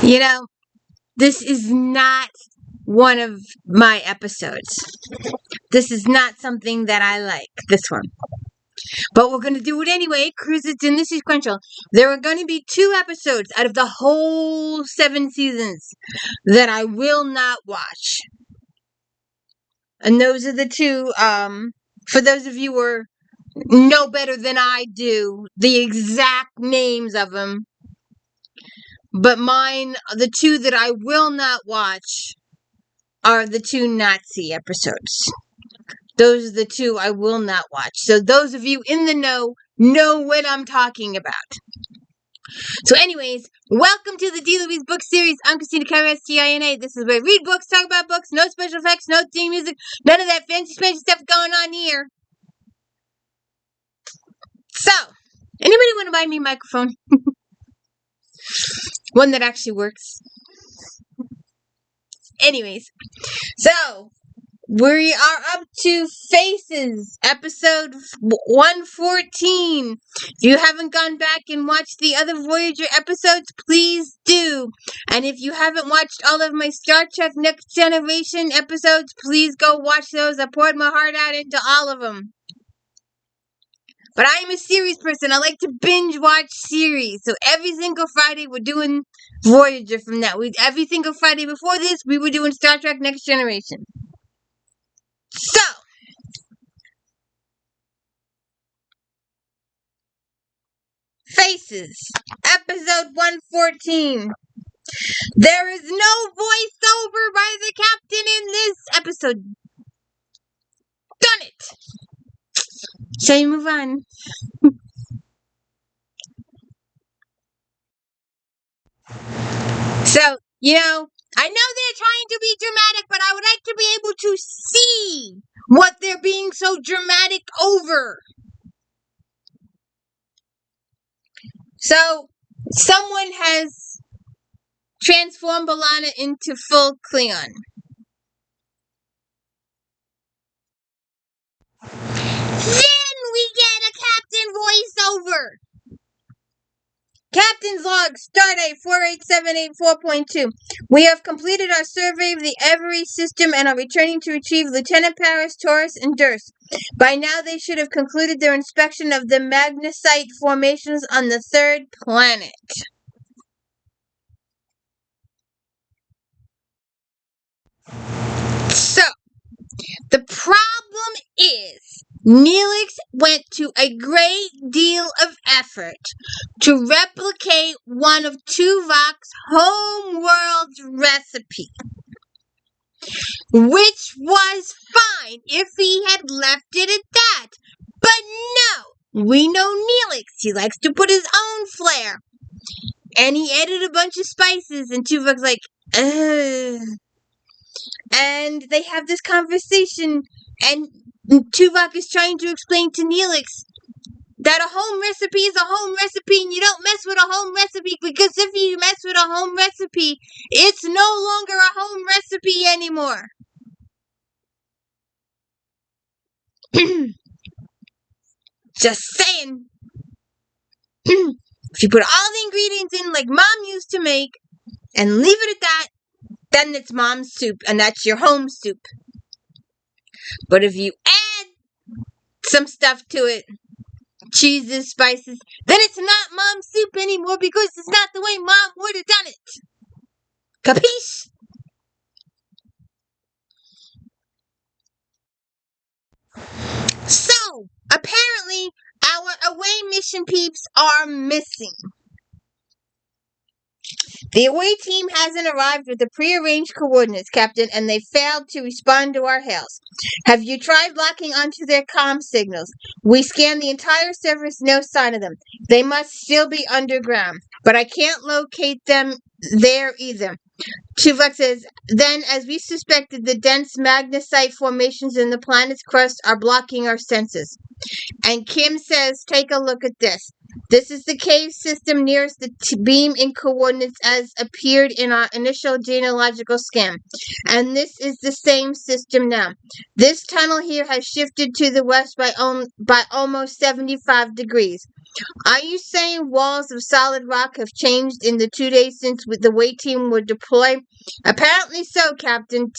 You know, this is not one of my episodes. This is not something that I like, this one. But we're going to do it anyway, because it's in the sequential. There are going to be 2 episodes out of the whole 7 seasons that I will not watch. And those are the 2, for those of you who are know better than I do, the exact names of them. But mine, the 2 that I will not watch are the 2 Nazi episodes. Those are the 2 I will not watch. So those of you in the know what I'm talking about. So anyways, welcome to the D. Louise book series. I'm Christina Carrastina. This is where we read books, talk about books, no special effects, no theme music, none of that fancy stuff going on here. So, anybody want to buy me a microphone? One that actually works. Anyways, so we are up to Faces, episode 114. If you haven't gone back and watched the other Voyager episodes, please do. And if you haven't watched all of my Star Trek Next Generation episodes, please go watch those. I poured my heart out into all of them. But I am a series person. I like to binge watch series. So every single Friday we're doing Voyager from that. Every single Friday before this, we were doing Star Trek Next Generation. So, Faces, episode 114. There is no voiceover by the captain in this episode. Done it! Shall we move on? So, I know they're trying to be dramatic, but I would like to be able to see what they're being so dramatic over. So, someone has transformed Belanna into full Klingon. Then we get a captain voiceover. Captain's log, Stardate 48784.2. We have completed our survey of the Every system and are returning to retrieve Lieutenant Paris, Taurus, and Durst. By now they should have concluded their inspection of the magnesite formations on the 3rd planet. So, the problem is, Nelix went to a great deal of effort to replicate one of Tuvok's homeworld's recipe, which was fine if he had left it at that. But no, we know Nelix. He likes to put his own flair. And he added a bunch of spices, and Tuvok's like, ugh. And they have this conversation, and Tuvok is trying to explain to Nelix that a home recipe is a home recipe, and you don't mess with a home recipe, because if you mess with a home recipe, it's no longer a home recipe anymore. Just saying. If you put all the ingredients in like Mom used to make, and leave it at that, then it's Mom's soup, and that's your home soup. But if you add some stuff to it, cheeses, spices, then it's not Mom's soup anymore, because it's not the way Mom would have done it. Capiche? So, apparently, our away mission peeps are missing. The away team hasn't arrived with the prearranged coordinates, Captain, and they failed to respond to our hails. Have you tried locking onto their comm signals? We scanned the entire surface, no sign of them. They must still be underground, but I can't locate them there either. Tuvok says, then, as we suspected, the dense magnesite formations in the planet's crust are blocking our senses. And Kim says, take a look at this. This is the cave system nearest the beam in coordinates as appeared in our initial genealogical scan. And this is the same system now. This tunnel here has shifted to the west by almost 75 degrees. Are you saying walls of solid rock have changed in the 2 days since the wait team were deployed? Apparently so, Captain,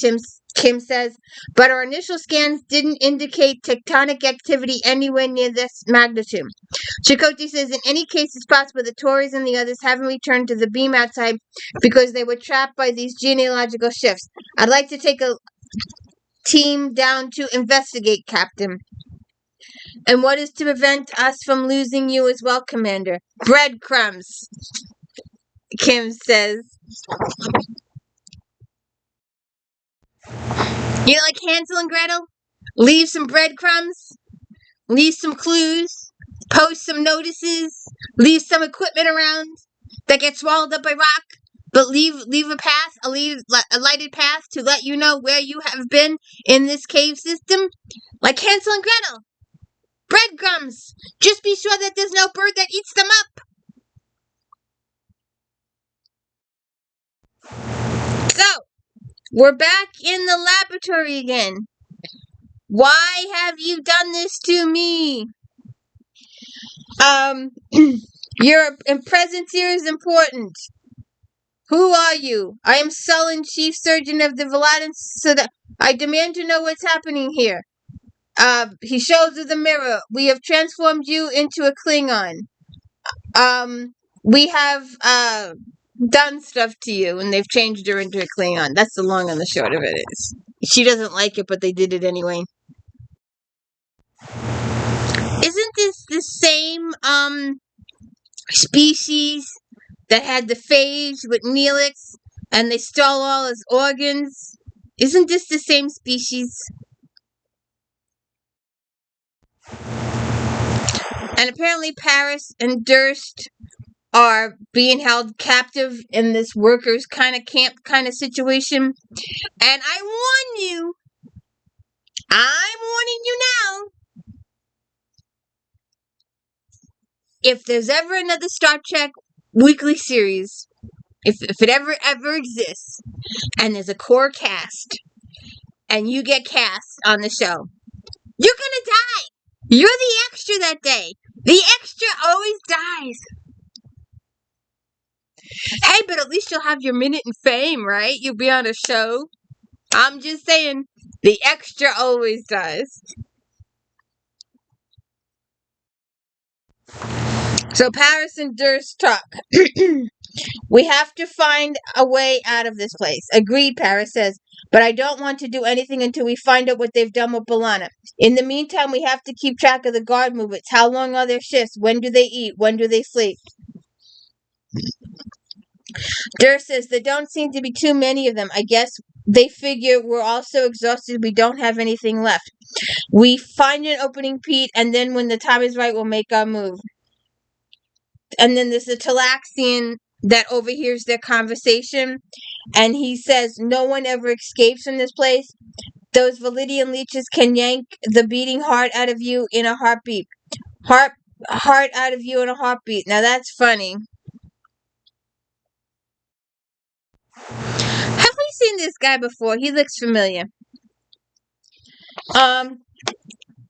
Kim says, but our initial scans didn't indicate tectonic activity anywhere near this magnitude. Chakotay says, in any case, it's possible the Tories and the others haven't returned to the beam outside because they were trapped by these genealogical shifts. I'd like to take a team down to investigate, Captain. And what is to prevent us from losing you as well, Commander? Breadcrumbs, Kim says. You like Hansel and Gretel? Leave some breadcrumbs, leave some clues, post some notices, leave some equipment around that gets swallowed up by rock, but leave a path, a lighted path to let you know where you have been in this cave system, like Hansel and Gretel. Breadcrumbs. Just be sure that there's no bird that eats them up. So, we're back in the laboratory again. Why have you done this to me? Your presence here is important. Who are you? I am Sullen, Chief Surgeon of the Belanna, so that I demand to know what's happening here. He shows her the mirror. We have transformed you into a Klingon. We have, done stuff to you, and they've changed her into a Klingon. That's the long and the short of it is. She doesn't like it, but they did it anyway. Isn't this the same, species that had the phage with Nelix, and they stole all his organs? Isn't this the same species? And apparently Paris and Durst are being held captive in this workers kind of camp kind of situation. And I'm warning you now, if there's ever another Star Trek weekly series, if it ever exists, and there's a core cast, and you get cast on the show, you're gonna die. You're the extra that day. The extra always dies. Hey, but at least you'll have your minute in fame, right? You'll be on a show. I'm just saying, the extra always dies. So Paris and Durst talk. We have to find a way out of this place. Agreed, Paris says. But I don't want to do anything until we find out what they've done with Belanna. In the meantime, we have to keep track of the guard movements. How long are their shifts? When do they eat? When do they sleep? Durst says, there don't seem to be too many of them. I guess they figure we're all so exhausted we don't have anything left. We find an opening, Pete, and then when the time is right, we'll make our move. And then there's a Talaxian that overhears their conversation, and he says, no one ever escapes from this place. Those Validian leeches can yank the beating heart out of you in a heartbeat. Heart out of you in a heartbeat. Now that's funny. Have we seen this guy before? He looks familiar.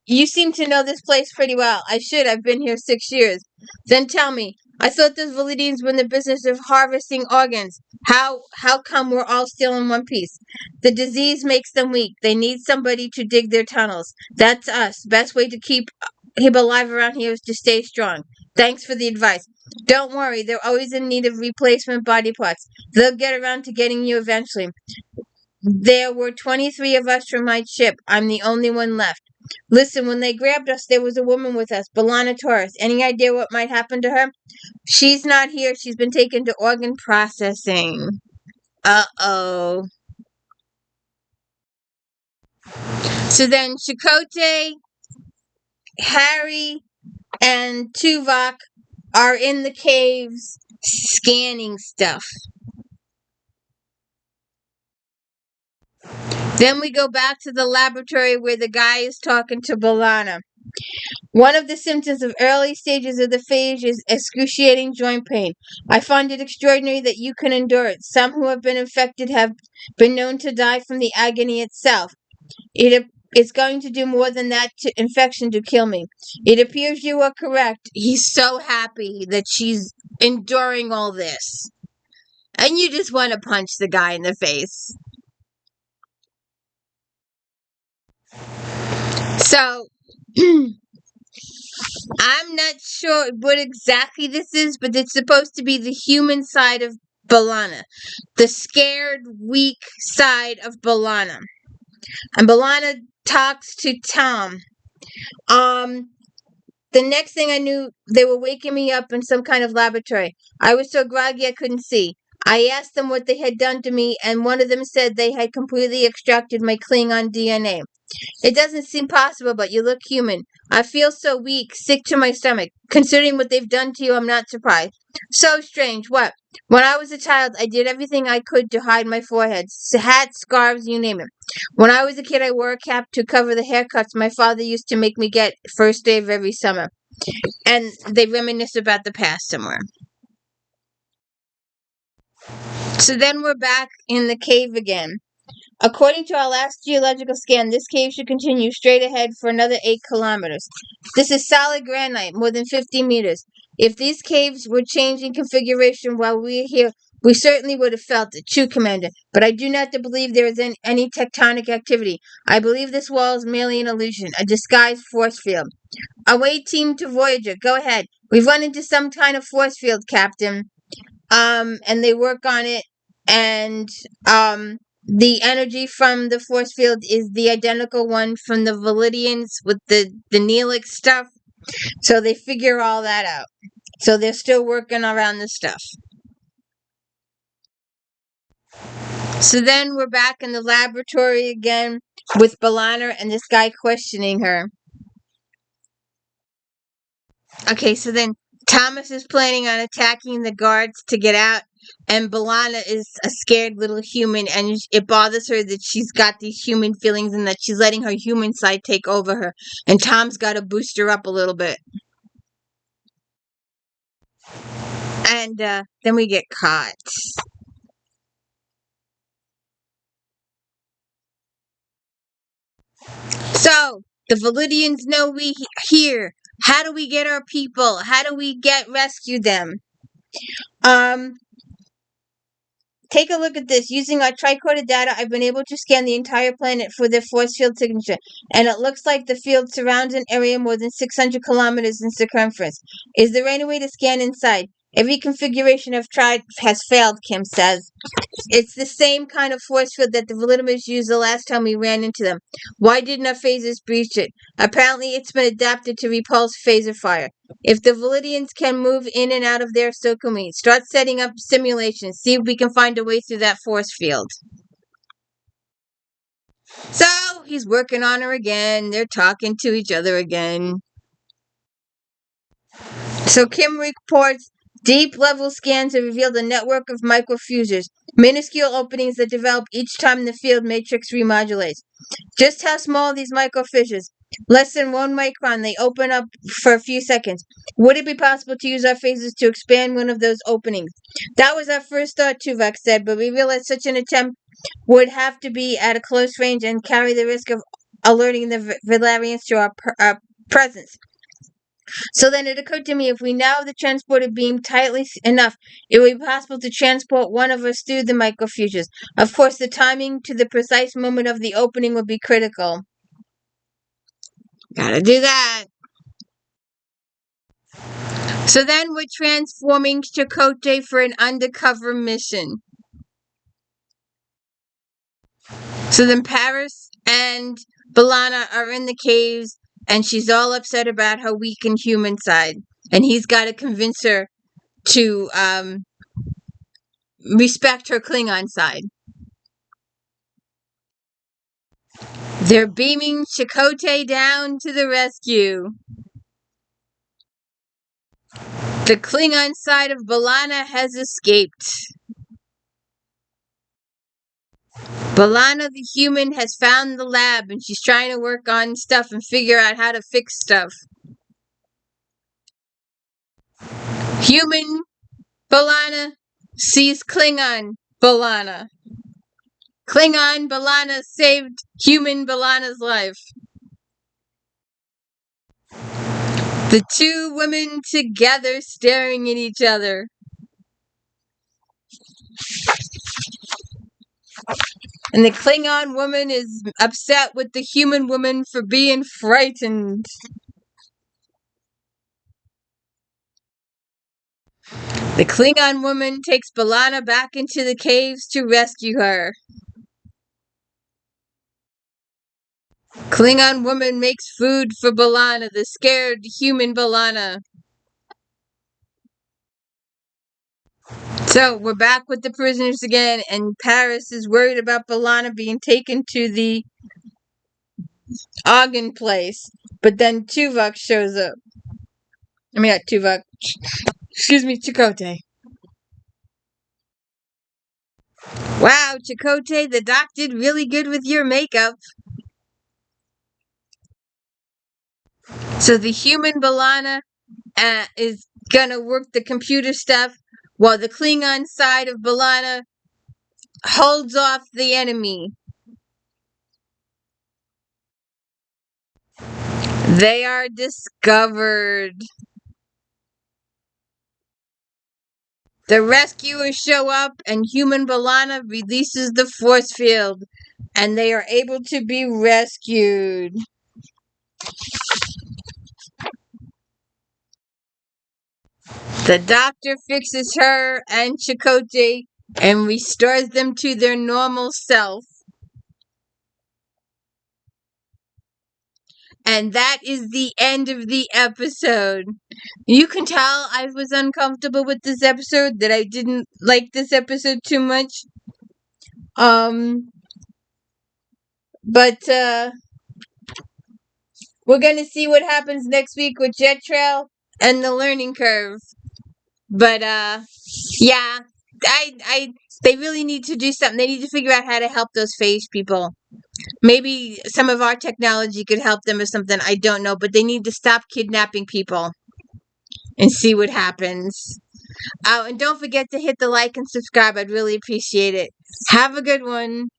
You seem to know this place pretty well. I should. I've been here 6 years. Then tell me, I thought those Validians were in the business of harvesting organs. How come we're all still in one piece? The disease makes them weak. They need somebody to dig their tunnels. That's us. Best way to keep alive around here is to stay strong. Thanks for the advice. Don't worry, they're always in need of replacement body parts. They'll get around to getting you eventually. There were 23 of us from my ship. I'm the only one left. Listen, when they grabbed us, there was a woman with us, Belanna Taurus. Any idea what might happen to her? She's not here. She's been taken to organ processing. Uh-oh. So then Chakotay, Harry, and Tuvok are in the caves scanning stuff. Then we go back to the laboratory where the guy is talking to Belanna. One of the symptoms of early stages of the phage is excruciating joint pain. I find it extraordinary that you can endure it. Some who have been infected have been known to die from the agony itself. It It's going to do more than that infection to kill me. It appears you are correct. He's so happy that she's enduring all this. And you just want to punch the guy in the face. So, I'm not sure what exactly this is, but it's supposed to be the human side of Belanna. The scared, weak side of Belanna. And Belanna talks to Tom. The next thing I knew, they were waking me up in some kind of laboratory. I was so groggy I couldn't see. I asked them what they had done to me, and one of them said they had completely extracted my Klingon DNA. It doesn't seem possible, but you look human. I feel so weak, sick to my stomach. Considering what they've done to you, I'm not surprised. So strange. What? When I was a child, I did everything I could to hide my forehead. Hats, scarves, you name it. When I was a kid, I wore a cap to cover the haircuts my father used to make me get first day of every summer. And they reminisce about the past somewhere. So then we're back in the cave again. According to our last geological scan, this cave should continue straight ahead for another 8 kilometers. This is solid granite, more than 50 meters. If these caves were changing configuration while we were here, we certainly would have felt it. True, Commander. But I do not believe there is any tectonic activity. I believe this wall is merely an illusion, a disguised force field. Away team to Voyager. Go ahead. We've run into some kind of force field, Captain. And they work on it, and the energy from the force field is the identical one from the Validians with the nelix stuff. So they figure all that out. So they're still working around the stuff. So then we're back in the laboratory again with Belanna and this guy questioning her. Okay, so then Thomas is planning on attacking the guards to get out, and Belanna is a scared little human, and it bothers her that she's got these human feelings and that she's letting her human side take over her, and Tom's got to boost her up a little bit. And then we get caught. So, the Validians know we here. How do we get our people? How do we rescue them? Take a look at this. Using our tricorded data, I've been able to scan the entire planet for their force field signature, and it looks like the field surrounds an area more than 600 kilometers in circumference. Is there any way to scan inside? Every configuration I've tried has failed, Kim says. It's the same kind of force field that the Validians used the last time we ran into them. Why didn't our phasers breach it? Apparently it's been adapted to repulse phaser fire. If the Validians can move in and out of there, so can we. Start setting up simulations. See if we can find a way through that force field. So, he's working on her again. They're talking to each other again. So Kim reports deep-level scans have revealed a network of microfusers, minuscule openings that develop each time the field matrix remodulates. Just how small are these microfissures? Less than 1 micron, they open up for a few seconds. Would it be possible to use our phasers to expand one of those openings? That was our first thought, Tuvok said, but we realized such an attempt would have to be at a close range and carry the risk of alerting the Valerians to our presence. So then it occurred to me, if we now have the transporter beam tightly enough, it would be possible to transport one of us through the microfusers. Of course, the timing to the precise moment of the opening would be critical. Gotta do that. So then we're transforming Chakotay for an undercover mission. So then Paris and Belanna are in the caves, and she's all upset about her weak and human side. And he's got to convince her to respect her Klingon side. They're beaming Chakotay down to the rescue. The Klingon side of Belanna has escaped. Belanna the human has found the lab, and she's trying to work on stuff and figure out how to fix stuff. Human Belanna sees Klingon Belanna. Klingon Belanna saved human Belanna's life. The two women together staring at each other. And the Klingon woman is upset with the human woman for being frightened. The Klingon woman takes Belanna back into the caves to rescue her. Klingon woman makes food for Belanna, the scared human Belanna. So we're back with the prisoners again, and Paris is worried about Belanna being taken to the Ogden place. But then Tuvok shows up. I mean, not Tuvok. Excuse me, Chakotay. Wow, Chakotay, the doc did really good with your makeup. So the human Belanna is gonna work the computer stuff, while the Klingon side of Belanna holds off the enemy. They are discovered. The rescuers show up, and human Belanna releases the force field, and they are able to be rescued. The doctor fixes her and Chakotay and restores them to their normal self. And that is the end of the episode. You can tell I was uncomfortable with this episode, that I didn't like this episode too much. But we're gonna see what happens next week with Jet Trail and the learning curve. But yeah, they really need to do something. They need to figure out how to help those phage people. Maybe some of our technology could help them or something. I don't know, but they need to stop kidnapping people and see what happens. Oh, and don't forget to hit the like and subscribe. I'd really appreciate it. Have a good one.